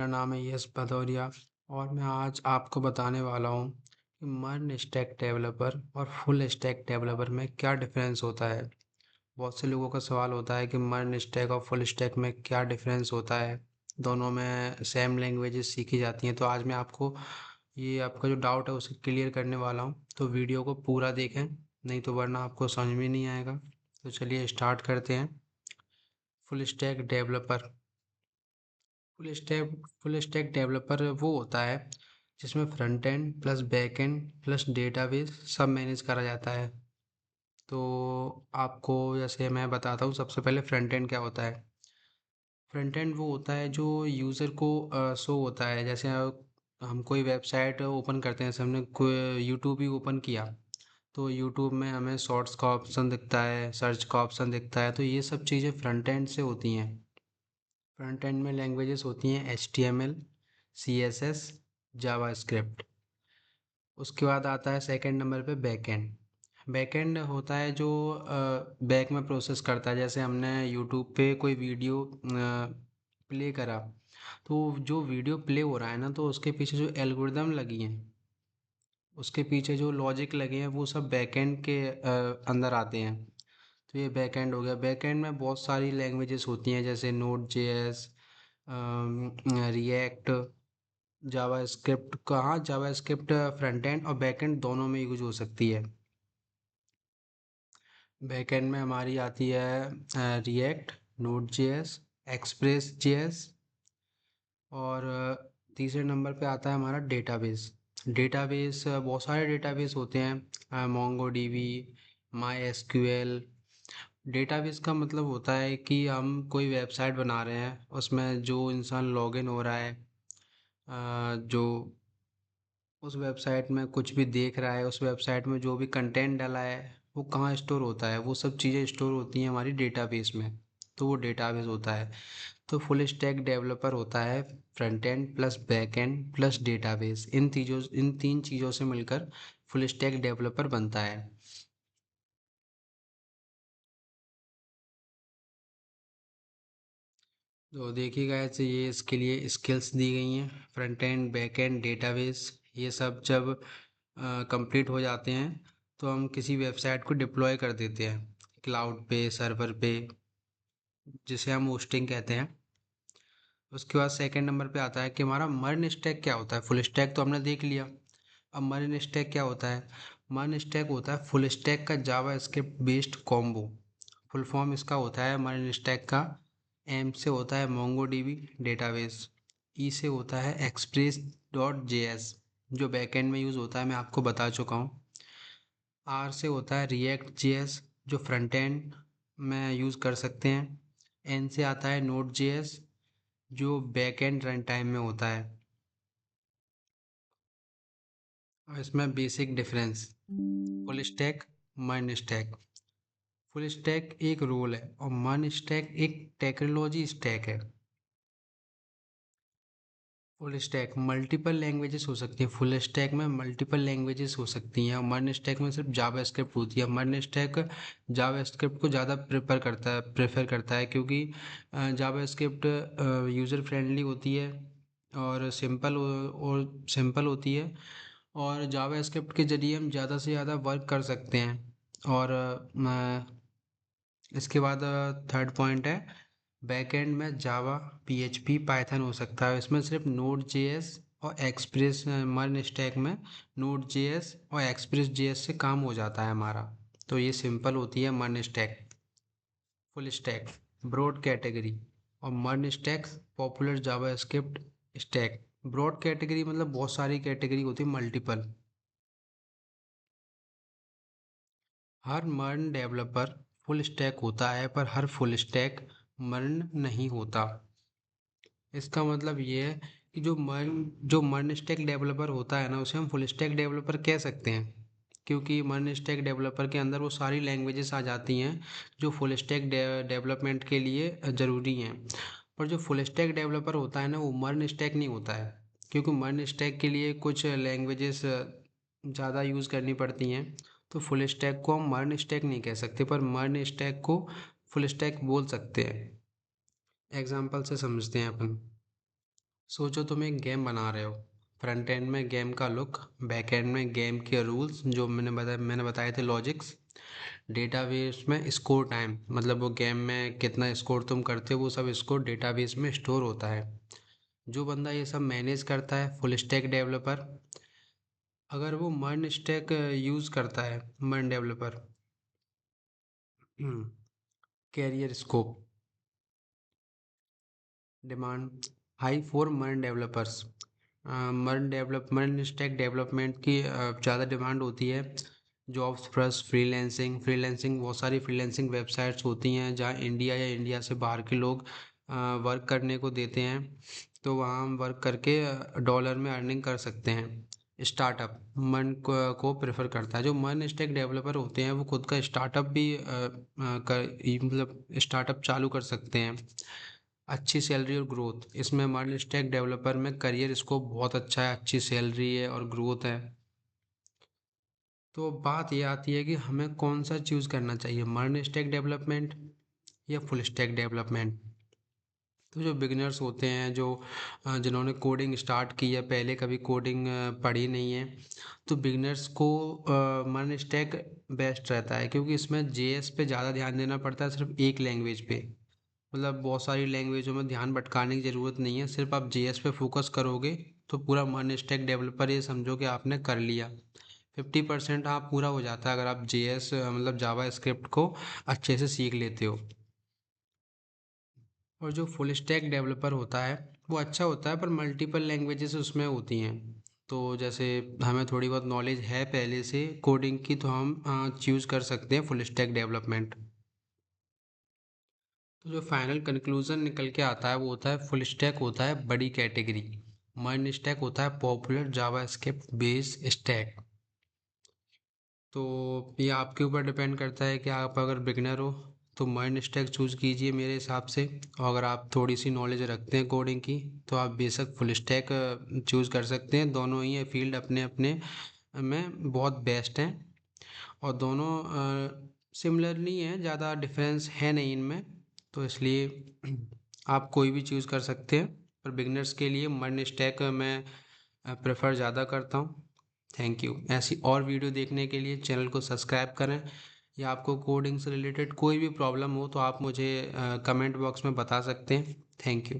मेरा नाम है यश भदौरिया और मैं आज आपको बताने वाला हूँ कि मर्न स्टैक डेवलपर और फुल स्टैक डेवलपर में क्या डिफरेंस होता है। बहुत से लोगों का सवाल होता है कि मर्न स्टैक और फुल स्टैक में क्या डिफरेंस होता है। दोनों में सेम लैंग्वेजेस सीखी जाती हैं, तो आज मैं आपको ये आपका जो डाउट है उसे क्लियर करने वाला हूँ। तो वीडियो को पूरा देखें, नहीं तो वरना आपको समझ में नहीं आएगा। तो चलिए स्टार्ट करते हैं। Full stack developer. Full stack developer वो होता है जिसमें front end plus back end plus database सब मैनेज करा जाता है। तो आपको जैसे मैं बताता हूँ, सबसे पहले फ्रंट एंड क्या होता है। फ्रंट एंड वो होता है जो यूज़र को शो होता है। जैसे हम कोई वेबसाइट ओपन करते हैं, जैसे हमने कोई यूट्यूब ही ओपन किया, तो यूट्यूब में हमें शॉर्ट्स का ऑप्शन दिखता है, सर्च का ऑप्शन दिखता है, तो ये सब चीज़ें फ्रंट एंड से होती हैं। फ्रंट एंड में लैंग्वेजेस होती हैं HTML, CSS, जावास्क्रिप्ट। उसके बाद आता है सेकंड नंबर पे बैकएंड। बैकएंड होता है जो बैक में प्रोसेस करता है। जैसे हमने यूट्यूब पे कोई वीडियो प्ले करा, तो जो वीडियो प्ले हो रहा है ना, तो उसके पीछे जो एल्गोरिदम लगी हैं, उसके पीछे जो लॉजिक लगे हैं, वो सब बैकएंड के अंदर आते हैं। तो ये बैकएंड हो गया। बैकएंड में बहुत सारी लैंग्वेजेस होती हैं, जैसे नोड जेएस, रिएक्ट, जावास्क्रिप्ट। कहाँ जावास्क्रिप्ट फ्रंट एंड और बैक एंड दोनों में यूज हो सकती है। बैक एंड में हमारी आती है react, node JS, express JS. और तीसरे नंबर पे आता है हमारा डेटाबेस। डेटाबेस बहुत सारे डेटाबेस होते हैं, Mongo dB, my SQL. Database का मतलब होता है कि हम कोई वेबसाइट बना रहे हैं, उसमें जो इंसान लॉगिन हो रहा है, जो उस वेबसाइट में कुछ भी देख रहा है, उस वेबसाइट में जो भी कंटेंट डाला है, वो कहाँ स्टोर होता है, वो सब चीज़ें स्टोर होती हैं हमारी डेटाबेस में। तो वो डेटाबेस होता है। तो फुल स्टैक डेवलपर होता है front end plus back end plus database. इन तीन चीज़ों से मिलकर फुल स्टैक डेवलपर बनता है। तो देखिएगा, ऐसे ये इसके लिए स्किल्स दी गई हैं। Front end, back and, database, ये सब जब कंप्लीट हो जाते हैं, तो हम किसी वेबसाइट को डिप्लॉय कर देते हैं क्लाउड पे, सर्वर पे, जिसे हम होस्टिंग कहते हैं। उसके बाद सेकंड नंबर पे आता है कि हमारा मर्न स्टैक क्या होता है। फुल स्टैक तो हमने देख लिया, अब मर्न स्टैक क्या होता है। मर्न स्टैक होता है फुल स्टैक का JavaScript based combo. Full form इसका होता है मर्न स्टैक का। एम से होता है मोंगो डीबी डेटाबेस। ई से होता है एक्सप्रेस.js, जो बैकएंड में यूज़ होता है, मैं आपको बता चुका हूँ। आर से होता है रिएक्ट जेएस, जो फ्रंट एंड में यूज़ कर सकते हैं। एन से आता है नोड जेएस, जो बैक एंड रन टाइम में होता है। और इसमें बेसिक डिफरेंस, फुल स्टैक, मर्न स्टैक। फुल स्टैक एक रोल है और मर्न स्टैक एक टेक्नोलॉजी स्टैक है। फुल स्टैक मल्टीपल लैंग्वेजेस हो सकती हैं, फुल स्टैक में मल्टीपल लैंग्वेजेस हो सकती हैं, और मर्न स्टैक में सिर्फ जावा स्क्रिप्ट होती है। मर्न स्टैक जावा स्क्रिप्ट को ज़्यादा प्रेफर करता है क्योंकि जावा स्क्रिप्ट यूज़र फ्रेंडली होती है और सिंपल होती है। और जावा स्क्रिप्ट के ज़रिए हम ज़्यादा से ज़्यादा वर्क कर सकते हैं। और इसके बाद थर्ड पॉइंट है, बैकएंड में जावा, PHP, पाइथन हो सकता है। इसमें सिर्फ नोड जेएस और एक्सप्रेस, मर्न स्टैक में नोड जेएस और एक्सप्रेस जेएस से काम हो जाता है हमारा। तो ये सिंपल होती है MERN stack. Full stack broad category और MERN stack popular JavaScript stack. Broad category मतलब बहुत सारी कैटेगरी होती है, मल्टीपल। हर मर्न डेवलपर फुल स्टैक होता है, पर हर फुल स्टैक मर्न नहीं होता। इसका मतलब ये है कि जो मर्न स्टैक डेवलपर होता है ना, उसे हम फुल स्टैक डेवलपर कह सकते हैं, क्योंकि मर्न स्टैक डेवलपर के अंदर वो सारी लैंग्वेजेस आ जाती हैं जो फुल स्टैक डेवलपमेंट के लिए ज़रूरी हैं। पर जो फुल स्टैक डेवलपर होता है ना, वो मर्न स्टैक नहीं होता है, क्योंकि मर्न स्टैक के लिए कुछ लैंग्वेजेस ज़्यादा यूज़ करनी पड़ती हैं। तो फुल स्टैक को हम मर्न स्टैक नहीं कह सकते, पर मर्न स्टैक को फुल स्टैक बोल सकते हैं। एग्जाम्पल से समझते हैं अपन। सोचो तुम एक गेम बना रहे हो। फ्रंट एंड में गेम का लुक, बैक एंड में गेम के रूल्स जो मैंने बताए थे लॉजिक्स, डेटाबेस में स्कोर टाइम, मतलब वो गेम में कितना स्कोर तुम करते हो वो सब स्कोर डेटाबेस में स्टोर होता है। जो बंदा ये सब मैनेज करता है फुल स्टैक डेवलपर, अगर वो मर्न स्टैक यूज़ करता है, MERN developer, career scope, demand high for MERN developers. MERN stack development की ज़्यादा डिमांड होती है। जॉब्स प्लस फ्रीलैंसिंग बहुत सारी फ्रीलैंसिंग वेबसाइट्स होती हैं जहाँ इंडिया या इंडिया से बाहर के लोग वर्क करने को देते हैं। तो वहाँ हम वर्क करके डॉलर में अर्निंग कर सकते हैं। स्टार्टअप को प्रेफर करता है। जो मर्न स्टैक डेवलपर होते हैं वो खुद का स्टार्टअप भी मतलब स्टार्टअप चालू कर सकते हैं। अच्छी सैलरी और ग्रोथ, इसमें मर्न स्टैक डेवलपर में करियर स्कोप बहुत अच्छा है, अच्छी सैलरी है और ग्रोथ है। तो बात ये आती है कि हमें कौन सा चूज़ करना चाहिए, मर्न स्टैक डेवलपमेंट या फुल स्टैक डेवलपमेंट। तो जो बिगिनर्स होते हैं, जो जिन्होंने कोडिंग स्टार्ट की है, पहले कभी कोडिंग पढ़ी नहीं है, तो बिगिनर्स को मर्न स्टैक बेस्ट रहता है, क्योंकि इसमें जेएस पे ज़्यादा ध्यान देना पड़ता है, सिर्फ एक लैंग्वेज पे। मतलब बहुत सारी लैंग्वेजों में ध्यान भटकाने की ज़रूरत नहीं है, सिर्फ आप जेएस पे फोकस करोगे तो पूरा मर्न स्टैक डेवलपर ये समझो कि आपने कर लिया। 50% आप पूरा हो जाता है अगर आप जेएस मतलब जावा स्क्रिप्ट को अच्छे से सीख लेते हो। और जो फुल स्टैक डेवलपर होता है वो अच्छा होता है, पर मल्टीपल लैंग्वेजेस उसमें होती हैं। तो जैसे हमें थोड़ी बहुत नॉलेज है पहले से कोडिंग की, तो हम चूज़ कर सकते हैं फुल स्टैक डेवलपमेंट। तो जो फाइनल कंक्लूजन निकल के आता है वो होता है फुल स्टैक होता है बड़ी कैटेगरी, मर्न स्टैक होता है पॉपुलर जावास्क्रिप्ट बेस स्टैक। तो ये आपके ऊपर डिपेंड करता है कि आप अगर बिगनर हो तो मर्न स्टैक चूज़ कीजिए मेरे हिसाब से, और अगर आप थोड़ी सी नॉलेज रखते हैं कोडिंग की तो आप बेशक फुल स्टैक चूज़ कर सकते हैं। दोनों ही ये फील्ड अपने अपने में बहुत बेस्ट हैं, और दोनों सिमिलर नहीं है, ज़्यादा डिफरेंस है नहीं इनमें। तो इसलिए आप कोई भी चूज़ कर सकते हैं, पर बिगनर्स के लिए मर्न स्टैक मैं प्रेफर ज़्यादा करता हूँ। Thank you. ऐसी और वीडियो देखने के लिए चैनल को सब्सक्राइब करें, या आपको कोडिंग से रिलेटेड कोई भी प्रॉब्लम हो तो आप मुझे कमेंट बॉक्स में बता सकते हैं। Thank you.